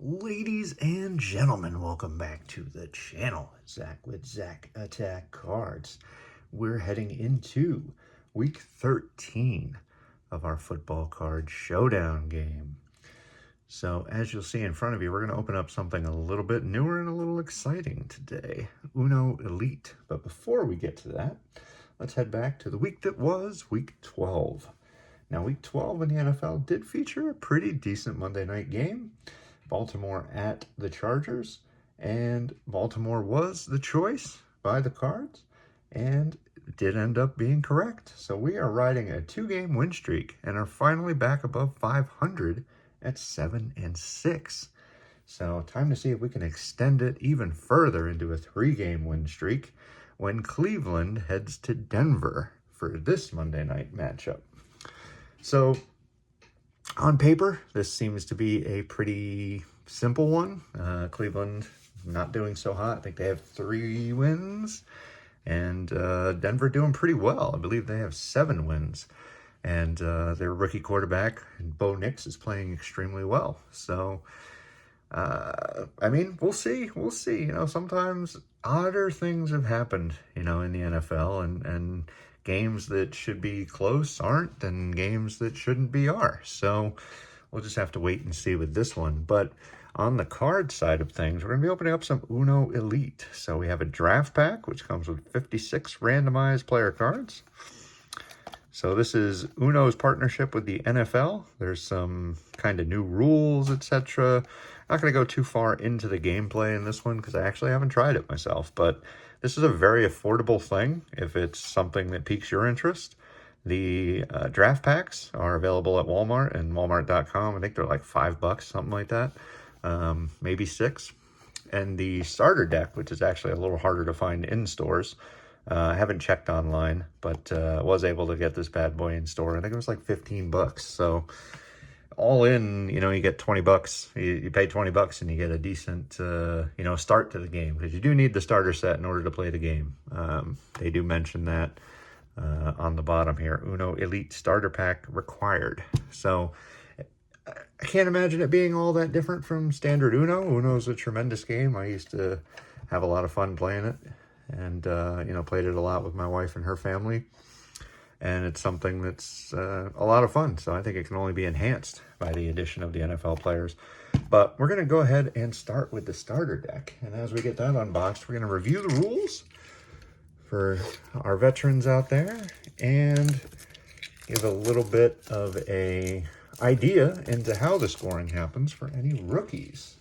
Ladies and gentlemen, welcome back to the channel. Zach with Zach Attack Cards. We're heading into week 13 of our Football Card Showdown game. So as you'll see in front of you, we're going to open up something a little bit newer and a little exciting today. Uno Elite. But before we get to that, let's head back to the week that was, week 12. Now, week 12 in the NFL did feature a pretty decent Monday night game. Baltimore at the Chargers, and Baltimore was the choice by the cards and did end up being correct. So we are riding a 2-game win streak and are finally back above 500 at 7-6. So time to see if we can extend it even further into a 3-game win streak when Cleveland heads to Denver for this Monday night matchup. So on paper, this seems to be a pretty simple one. Cleveland not doing so hot. I think they have 3 wins. And Denver doing pretty well. I believe they have 7 wins. And their rookie quarterback, Bo Nix, is playing extremely well. So, I mean, we'll see. We'll see. You know, sometimes odder things have happened, you know, in the NFL. And games that should be close aren't, and games that shouldn't be are. So we'll just have to wait and see with this one. But on the card side of things, we're going to be opening up some Uno Elite. So we have a draft pack, which comes with 56 randomized player cards. So this is Uno's partnership with the NFL. There's some kind of new rules, etc. Not going to go too far into the gameplay in this one because I actually haven't tried it myself. But this is a very affordable thing if it's something that piques your interest. The draft packs are available at Walmart and Walmart.com. I think they're like $5, something like that. Maybe $6. And the starter deck, which is actually a little harder to find in stores. I haven't checked online, but was able to get this bad boy in store. I think it was like $15. So all in, you know, you get $20. You pay $20 and you get a decent, you know, start to the game, because you do need the starter set in order to play the game. They do mention that on the bottom here. Uno Elite Starter Pack required. So I can't imagine it being all that different from standard Uno. Uno's a tremendous game. I used to have a lot of fun playing it, and you know, played it a lot with my wife and her family. And it's something that's a lot of fun. So I think it can only be enhanced by the addition of the NFL players. But we're going to go ahead and start with the starter deck. And as we get that unboxed, we're going to review the rules for our veterans out there and give a little bit of a idea into how the scoring happens for any rookies,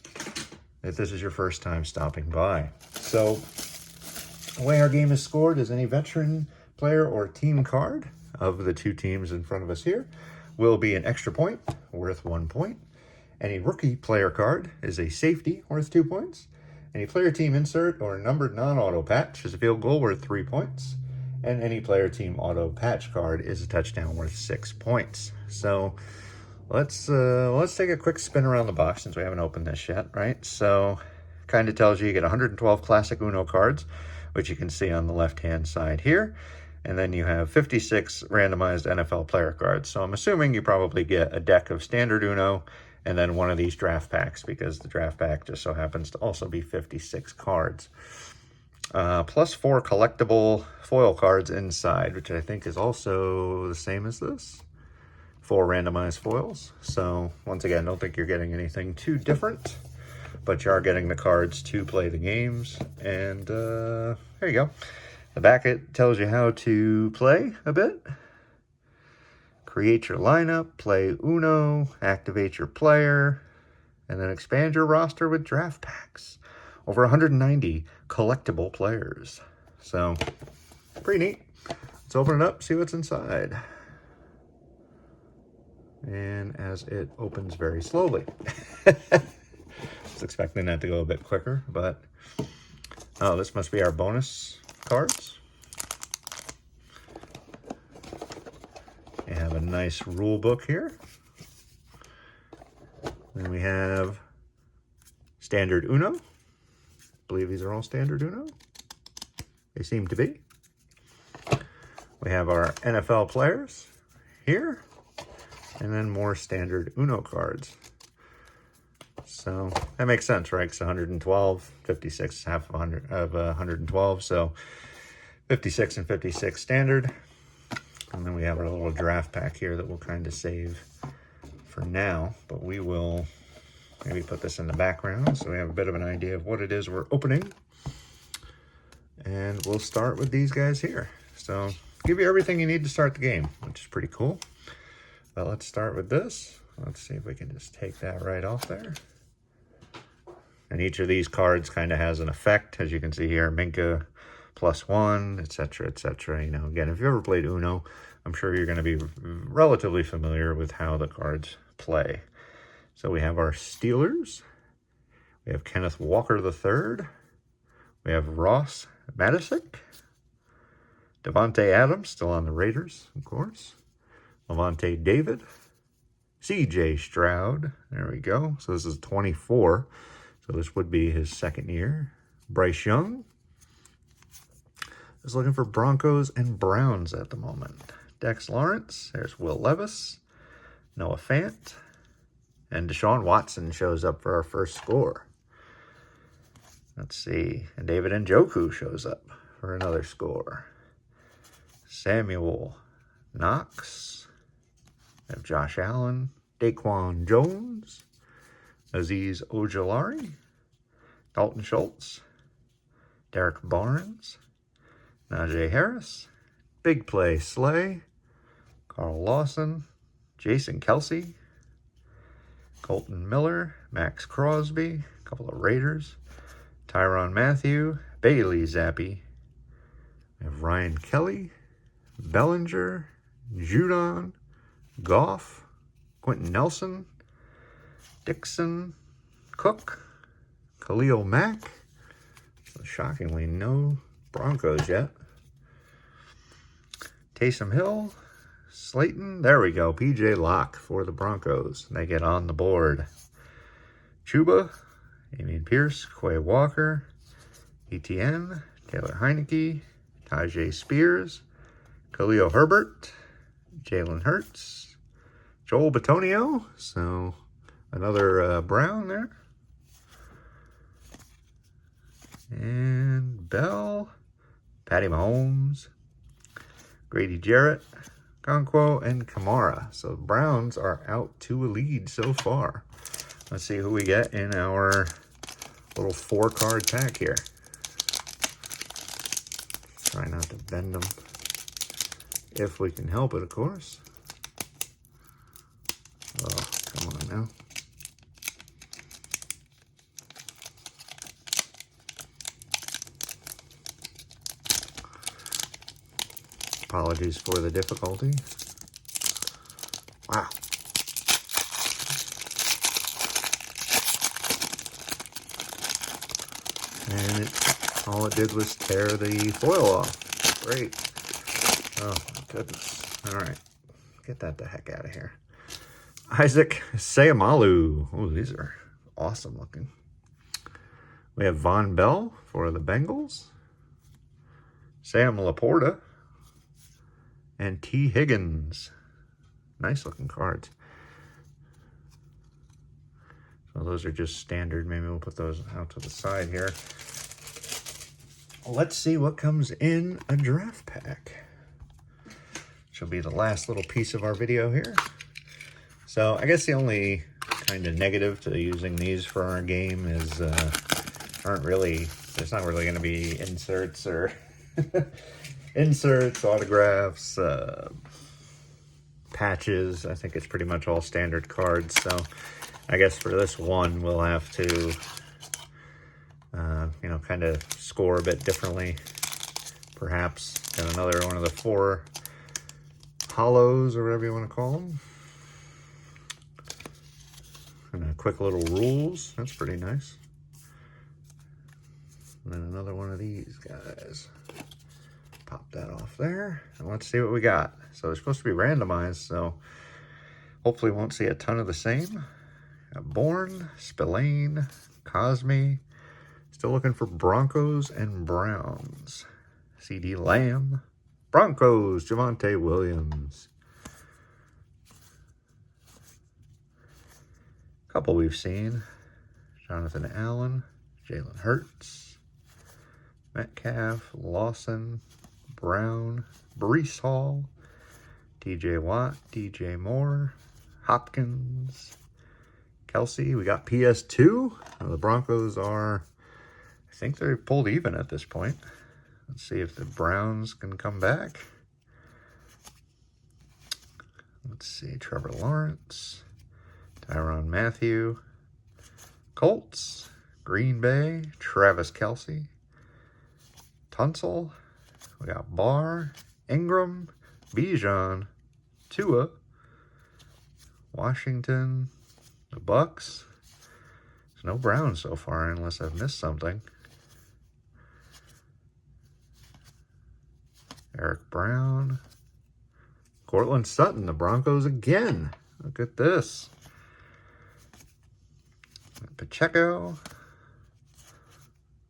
if this is your first time stopping by. So the way our game is scored is any veteran player or team card of the 2 teams in front of us here will be an extra point worth 1 point. Any rookie player card is a safety worth 2 points. Any player team insert or numbered non-auto patch is a field goal worth 3 points. And any player team auto patch card is a touchdown worth 6 points. So let's take a quick spin around the box since we haven't opened this yet, right? So kind of tells you get 112 classic Uno cards, which you can see on the left-hand side here. And then you have 56 randomized NFL player cards. So I'm assuming you probably get a deck of standard Uno and then one of these draft packs, because the draft pack just so happens to also be 56 cards. Plus 4 collectible foil cards inside, which I think is also the same as this. 4 randomized foils. So once again, don't think you're getting anything too different, but you are getting the cards to play the games. And there you go. The back, it tells you how to play a bit. Create your lineup, play Uno, activate your player, and then expand your roster with draft packs. Over 190 collectible players. So, pretty neat. Let's open it up, see what's inside. And as it opens very slowly. I was expecting that to go a bit quicker, but oh, this must be our bonus cards. We have a nice rule book here. Then we have standard Uno. I believe these are all standard Uno. They seem to be. We have our NFL players here. And then more standard Uno cards. So that makes sense, right? Because 112, 56 is half of 112. So 56 and 56 standard. And then we have our little draft pack here that we'll kind of save for now. But we will maybe put this in the background so we have a bit of an idea of what it is we're opening. And we'll start with these guys here. So give you everything you need to start the game, which is pretty cool. But let's start with this. Let's see if we can just take that right off there. And each of these cards kind of has an effect, as you can see here, Minka +1, etc., etc. You know, again, if you ever played Uno, I'm sure you're going to be relatively familiar with how the cards play. So we have our Steelers. We have Kenneth Walker III. We have Ross Matisic. Devontae Adams, still on the Raiders, of course. Levante David. CJ Stroud. There we go. So this is 24. So this would be his second year. Bryce Young is looking for Broncos and Browns at the moment. Dex Lawrence. There's Will Levis. Noah Fant. And Deshaun Watson shows up for our first score. Let's see. And David Njoku shows up for another score. Samuel Knox. We have Josh Allen. Daquan Jones. Azeez Ojulari. Dalton Schultz. Derek Barnes. Najee Harris. Big Play Slay. Carl Lawson. Jason Kelsey. Colton Miller. Max Crosby. A couple of Raiders. Tyrann Mathieu. Bailey Zappi. We have Ryan Kelly. Bellinger. Judon. Goff. Quentin Nelson. Dixon. Cook. Khalil Mack. So shockingly, no Broncos yet. Taysom Hill. Slayton. There we go. PJ Locke for the Broncos. They get on the board. Chuba. Damian Pierce. Quay Walker. ETN. Taylor Heineke. Tajay Spears. Khalil Herbert. Jalen Hurts. Joel Bitonio. So another Brown there. And Bell. Patty Mahomes. Grady Jarrett. Conquo and Kamara. So the Browns are out to a lead so far. Let's see who we get in our little 4-card pack here. Try not to bend them if we can help it, of course. Oh, come on now. Apologies for the difficulty. Wow. And all it did was tear the foil off. Great. Oh, my goodness. All right. Get that the heck out of here. Isaac Seumalo. Oh, these are awesome looking. We have Von Bell for the Bengals. Sam Laporta. And T. Higgins. Nice looking cards. So those are just standard. Maybe we'll put those out to the side here. Let's see what comes in a draft pack. Which will be the last little piece of our video here. So I guess the only kind of negative to using these for our game is there's not really going to be inserts or inserts, autographs, patches. I think it's pretty much all standard cards. So I guess for this one, we'll have to, kind of score a bit differently. Perhaps got another one of the 4 hollows or whatever you want to call them. And a quick little rules. That's pretty nice. And then another one of these guys. Pop that off there. And let's see what we got. So they're supposed to be randomized, so hopefully won't see a ton of the same. Got Bourne, Spillane, Cosme. Still looking for Broncos and Browns. CD Lamb. Broncos, Javonte Williams. Couple we've seen. Jonathan Allen, Jalen Hurts, Metcalf, Lawson, Brown, Breece Hall, DJ Watt, DJ Moore, Hopkins, Kelsey. We got PS2. The Broncos are, I think they're pulled even at this point. Let's see if the Browns can come back. Let's see, Trevor Lawrence, Tyrann Mathieu, Colts, Green Bay, Travis Kelce, Tunsil. We got Barr, Ingram, Bijan, Tua, Washington, the Bucks. There's no Browns so far unless I've missed something. Eric Brown, Cortland Sutton, the Broncos again. Look at this. Pacheco,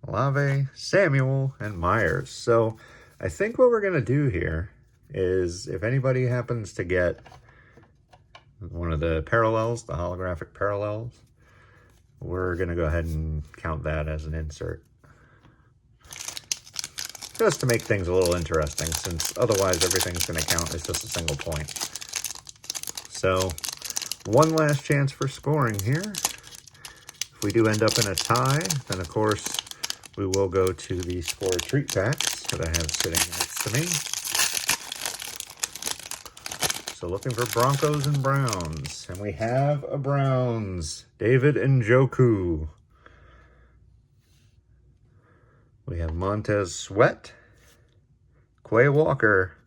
Olave, Samuel, and Myers. So I think what we're going to do here is if anybody happens to get one of the parallels, the holographic parallels, we're going to go ahead and count that as an insert. Just to make things a little interesting, since otherwise everything's going to count as just a single point. So, one last chance for scoring here. If we do end up in a tie, then of course we will go to the score treat packs that I have sitting next to me. So looking for Broncos and Browns. And we have a Browns. David Njoku. We have Montez Sweat. Quay Walker.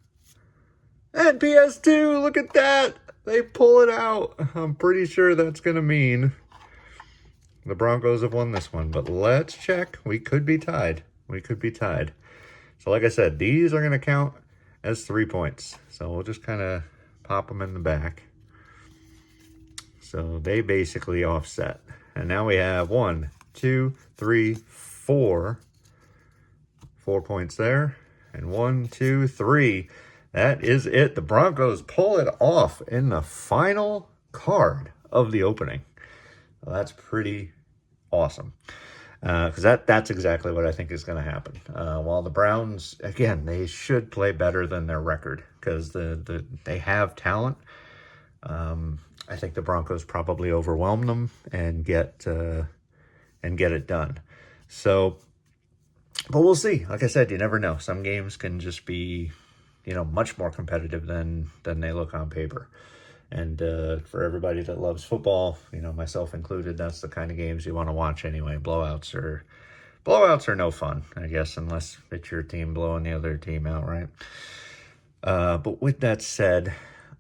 And PS2, look at that. They pull it out. I'm pretty sure that's going to mean the Broncos have won this one. But let's check. We could be tied. We could be tied. So like I said, these are going to count as 3 points. So we'll just kind of pop them in the back. So they basically offset. And now we have 1, 2, 3, 4. 4 points there. And 1, 2, 3. That is it. The Broncos pull it off in the final card of the opening. Well, that's pretty awesome. Because that's exactly what I think is going to happen. While the Browns, again, they should play better than their record because they have talent. I think the Broncos probably overwhelm them and get it done. So, but we'll see. Like I said, you never know. Some games can just be, much more competitive than they look on paper. And for everybody that loves football, myself included, that's the kind of games you want to watch anyway. Blowouts are no fun, I guess, unless it's your team blowing the other team out, right? But with that said,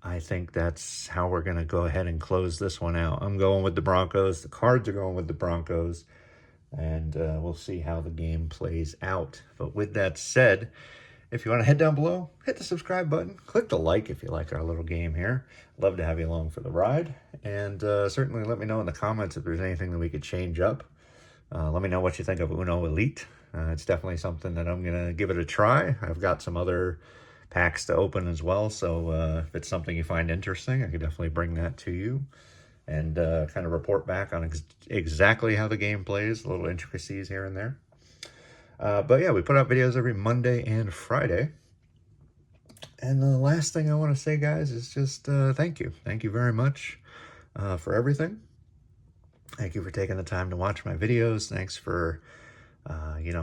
I think that's how we're going to go ahead and close this one out. I'm going with the Broncos. The cards are going with the Broncos. And we'll see how the game plays out. But with that said, if you want to head down below, hit the subscribe button. Click the like if you like our little game here. Love to have you along for the ride. And certainly let me know in the comments if there's anything that we could change up. Let me know what you think of Uno Elite. It's definitely something that I'm going to give it a try. I've got some other packs to open as well. So if it's something you find interesting, I could definitely bring that to you. And kind of report back on exactly how the game plays, little intricacies here and there. But yeah, we put out videos every Monday and Friday. And the last thing I want to say, guys, is just thank you. Thank you very much for everything. Thank you for taking the time to watch my videos. Thanks for,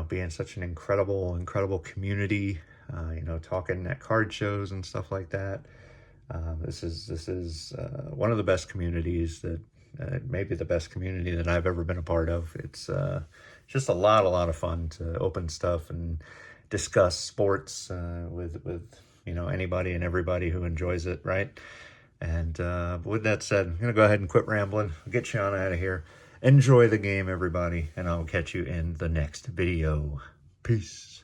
being such an incredible community, talking at card shows and stuff like that. This is one of the best communities that, maybe the best community that I've ever been a part of. It's just a lot of fun to open stuff and discuss sports with anybody and everybody who enjoys it, right? And with that said, I'm going to go ahead and quit rambling. I'll get you on out of here. Enjoy the game, everybody, and I'll catch you in the next video. Peace.